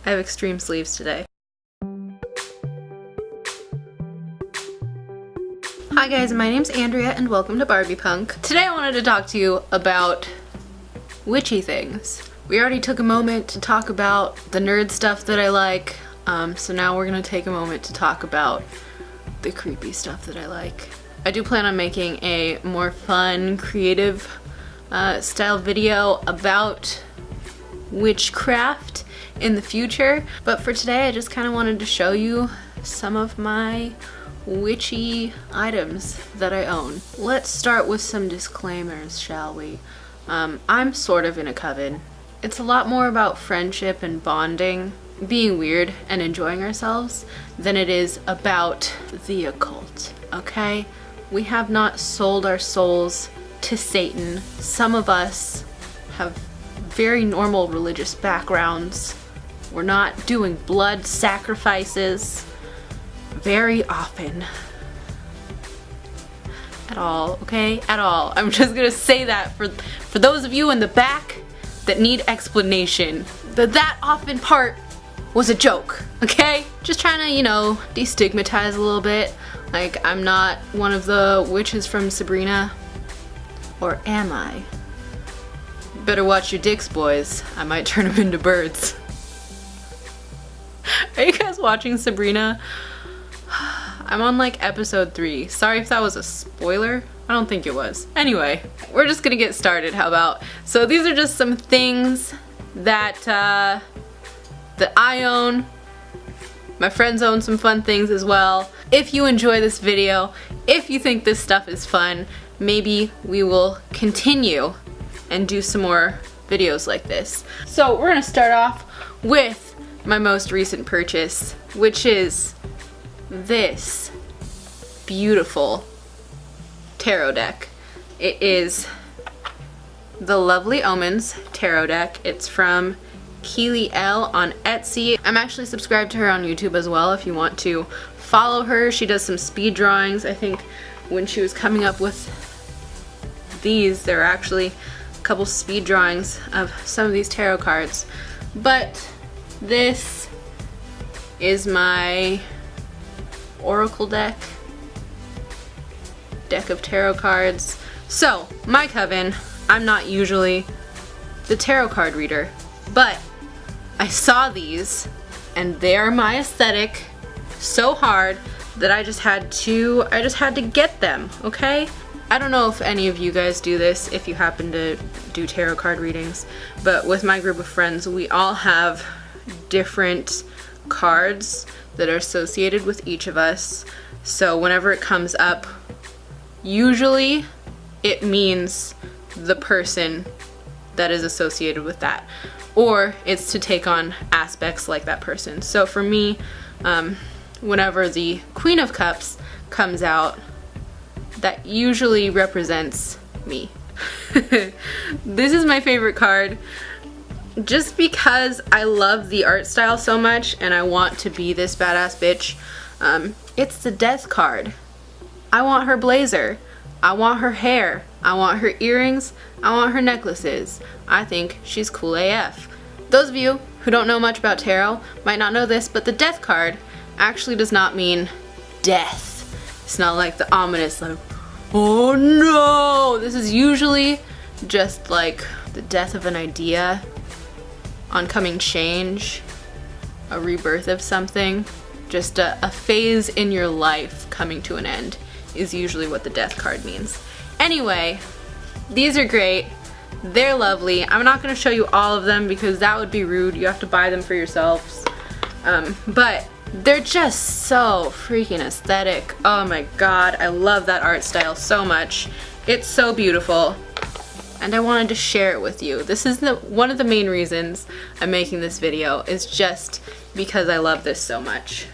I have extreme sleeves today. Hi guys, my name's Andrea and welcome to BarbiePunk. Today I wanted to talk to you about witchy things. We already took a moment to talk about the nerd stuff that I like, so now we're gonna take a moment to talk about the creepy stuff that I like. I do plan on making a more fun, creative style video about witchcraft in the future, but for today I just kind of wanted to show you some of my witchy items that I own. Let's start with some disclaimers, shall we? I'm sort of in a coven. It's a lot more about friendship and bonding, being weird and enjoying ourselves, than it is about the occult, okay? We have not sold our souls to Satan. Some of us have very normal religious backgrounds. We're not doing blood sacrifices very often. At all, okay? At all. I'm just gonna say that for those of you in the back that need explanation. That often part was a joke, okay? Just trying to, you know, destigmatize a little bit. Like, I'm not one of the witches from Sabrina. Or am I? Better watch your dicks, boys. I might turn them into birds. Are you guys watching Sabrina? I'm on like episode 3. Sorry if that was a spoiler. I don't think it was. Anyway, we're just gonna get started. How about? So these are just some things that that I own. My friends own some fun things as well. If you enjoy this video, if you think this stuff is fun, maybe we will continue and do some more videos like this. So we're gonna start off with my most recent purchase, which is this beautiful tarot deck. It is the lovely Omens tarot deck. It's from Keely L on Etsy. I'm actually subscribed to her on YouTube as well if you want to follow her. She does some speed drawings. I think when she was coming up with these, there were actually a couple speed drawings of some of these tarot cards. But this is my oracle deck of tarot cards. So, my coven, I'm not usually the tarot card reader, but I saw these and they're my aesthetic so hard that I just had to get them, okay? I don't know if any of you guys do this, if you happen to do tarot card readings, but with my group of friends, we all have different cards that are associated with each of us. So whenever it comes up, usually it means the person that is associated with that, or it's to take on aspects like that person. So for me, whenever the Queen of Cups comes out, that usually represents me. This is my favorite card just because I love the art style so much and I want to be this badass bitch. It's the Death card. I want her blazer. I want her hair. I want her earrings. I want her necklaces. I think she's cool AF. Those of you who don't know much about tarot might not know this, but the Death card actually does not mean death. It's not like the ominous, like, oh no! This is usually just like the death of an idea, oncoming change, a rebirth of something, just a phase in your life coming to an end is usually what the Death card means. Anyway, these are great. They're lovely. I'm not going to show you all of them because that would be rude. You have to buy them for yourselves. But they're just so freaking aesthetic. Oh my god, I love that art style so much. It's so beautiful. And I wanted to share it with you. This is one of the main reasons I'm making this video, is just because I love this so much.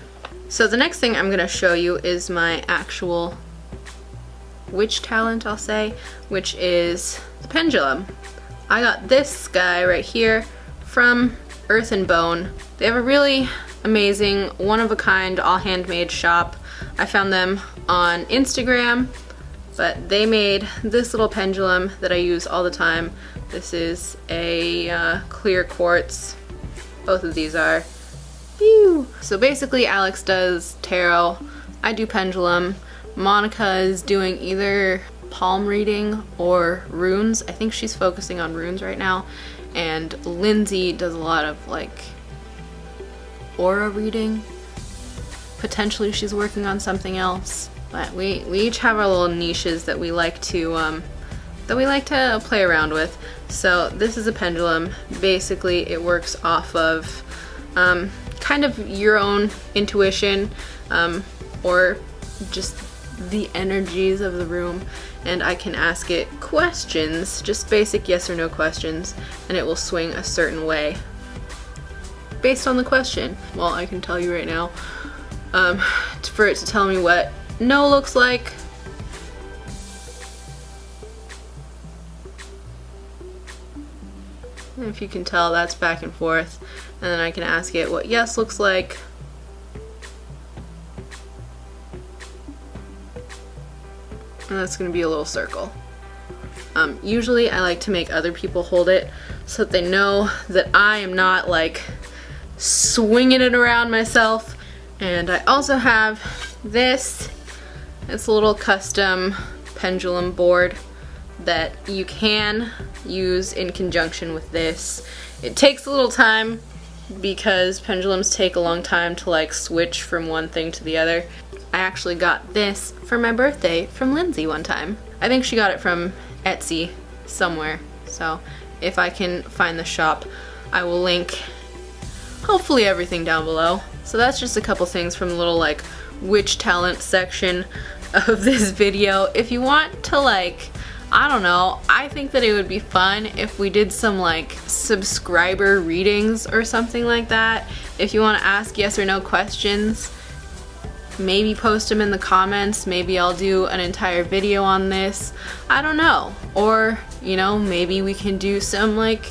So the next thing I'm going to show you is my actual witch talent, I'll say, which is the Pendulum. I got this guy right here from Earth and Bone. They have a really amazing, one-of-a-kind, all-handmade shop. I found them on Instagram, but they made this little pendulum that I use all the time. This is a clear quartz. Both of these are. Phew. So basically Alex does tarot, I do pendulum, Monica is doing either palm reading or runes. I think she's focusing on runes right now. And Lindsay does a lot of like aura reading. Potentially she's working on something else. But we each have our little niches that we like to play around with. So this is a pendulum. Basically it works off of kind of your own intuition or just the energies of the room, and I can ask it questions, just basic yes or no questions, and it will swing a certain way based on the question. Well, I can tell you right now, for it to tell me what no looks like. And if you can tell, that's back and forth, and then I can ask it what yes looks like. And that's going to be a little circle. Usually I like to make other people hold it so that they know that I am not like swinging it around myself. And I also have this. It's a little custom pendulum board that you can use in conjunction with this. It takes a little time because pendulums take a long time to like switch from one thing to the other. I actually got this for my birthday from Lindsay one time. I think she got it from Etsy somewhere. So if I can find the shop, I will link hopefully everything down below. So that's just a couple things from the little like witch talent section of this video. If you want to like, I don't know, I think that it would be fun if we did some like subscriber readings or something like that. If you want to ask yes or no questions, maybe post them in the comments. Maybe I'll do an entire video on this. I don't know. Or, you know, maybe we can do some like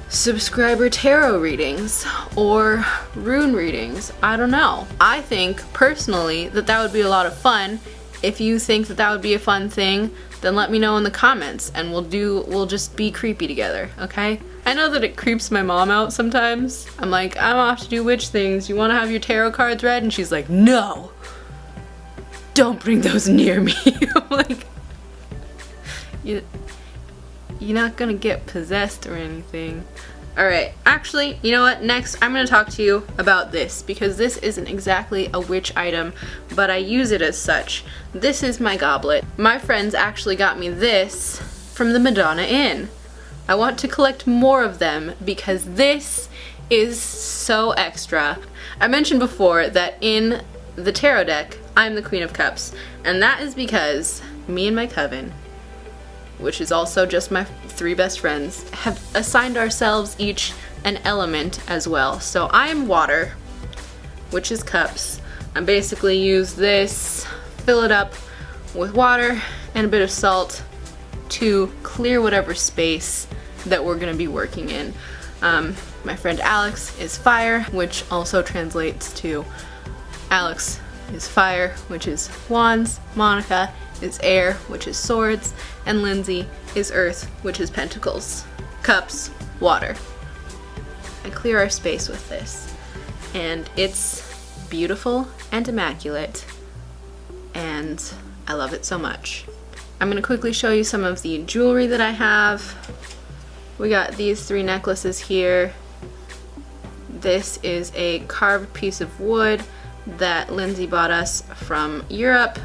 subscriber tarot readings or rune readings. I don't know. I think personally that that would be a lot of fun. If you think that that would be a fun thing, then let me know in the comments and we'll just be creepy together, okay? I know that it creeps my mom out sometimes. I'm like, I'm off to do witch things. You want to have your tarot cards read? And she's like, no! Don't bring those near me. I'm like, you're not gonna get possessed or anything. Alright, actually, you know what? Next, I'm gonna talk to you about this because this isn't exactly a witch item, but I use it as such. This is my goblet. My friends actually got me this from the Madonna Inn. I want to collect more of them because this is so extra. I mentioned before that in the tarot deck, I'm the Queen of Cups, and that is because me and my coven, which is also just my 3 best friends, have assigned ourselves each an element as well. So I am water, which is cups. I basically use this, fill it up with water and a bit of salt to clear whatever space that we're going to be working in. My friend Alex is fire, which also translates to Alex is fire, which is wands, Monica is air, which is swords, and Lindsay is earth, which is pentacles. Cups, water. I clear our space with this, and it's beautiful and immaculate, and I love it so much. I'm going to quickly show you some of the jewelry that I have. We got these 3 necklaces here. This is a carved piece of wood that Lindsay bought us from Europe.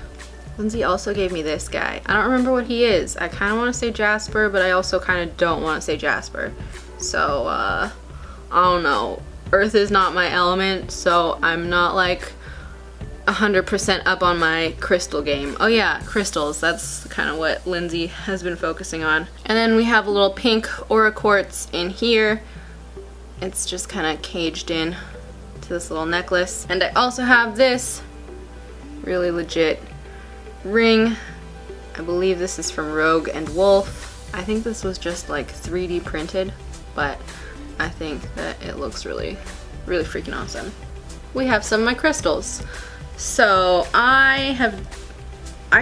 Lindsay also gave me this guy. I don't remember what he is. I kind of want to say Jasper, but I also kind of don't want to say Jasper. So, I don't know. Earth is not my element, so I'm not like 100% up on my crystal game. Oh yeah, crystals. That's kind of what Lindsay has been focusing on. And then we have a little pink aura quartz in here. It's just kind of caged in to this little necklace. And I also have this really legit ring. I believe this is from Rogue and Wolf. I think this was just like 3D printed, but I think that it looks really, really freaking awesome. We have some of my crystals. So I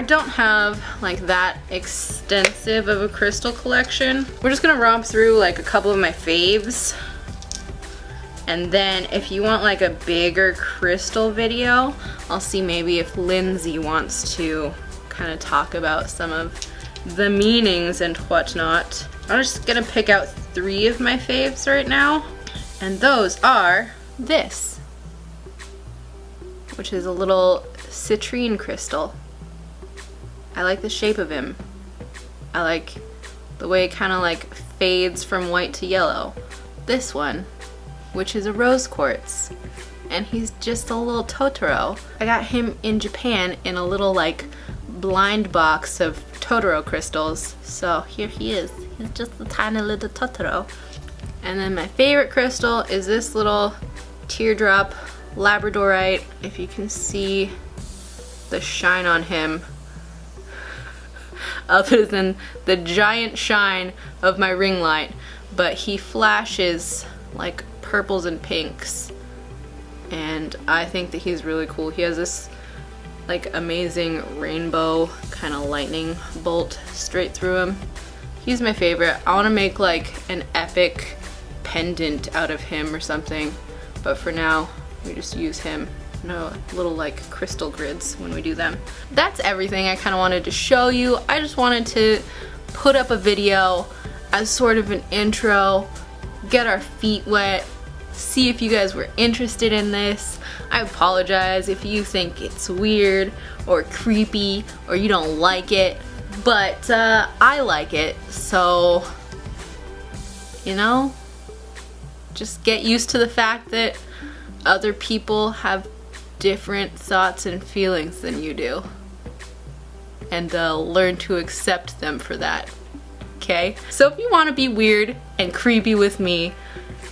don't have like that extensive of a crystal collection. We're just gonna romp through like a couple of my faves. And then if you want like a bigger crystal video, I'll see maybe if Lindsay wants to kind of talk about some of the meanings and whatnot. I'm just gonna pick out 3 of my faves right now. And those are this, which is a little citrine crystal. I like the shape of him. I like the way it kind of like fades from white to yellow. This one, which is a rose quartz, and he's just a little Totoro. I got him in Japan in a little like blind box of Totoro crystals, so here he is. He's just a tiny little Totoro. And then my favorite crystal is this little teardrop labradorite. If you can see the shine on him, other than the giant shine of my ring light, but he flashes like purples and pinks, and I think that he's really cool. He has this like amazing rainbow kind of lightning bolt straight through him. He's my favorite. I want to make like an epic pendant out of him or something, but for now we just use him. No little like crystal grids when we do them. That's everything I kind of wanted to show you. I just wanted to put up a video as sort of an intro, get our feet wet, see if you guys were interested in this. I apologize if you think it's weird or creepy or you don't like it, but I like it, so you know, just get used to the fact that other people have different thoughts and feelings than you do, and learn to accept them for that. Okay? So if you want to be weird and creepy with me,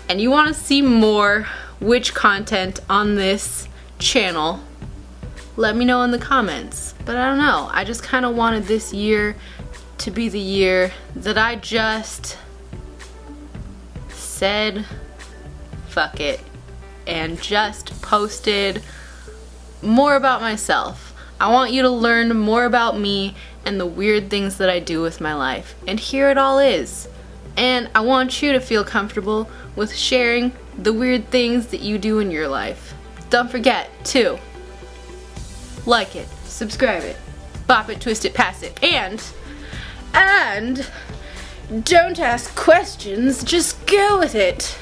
and you want to see more witch content on this channel, let me know in the comments. But I don't know, I just kind of wanted this year to be the year that I just said fuck it and just posted more about myself. I want you to learn more about me and the weird things that I do with my life. And here it all is. And I want you to feel comfortable with sharing the weird things that you do in your life. Don't forget to like it, subscribe it, bop it, twist it, pass it, and don't ask questions, just go with it.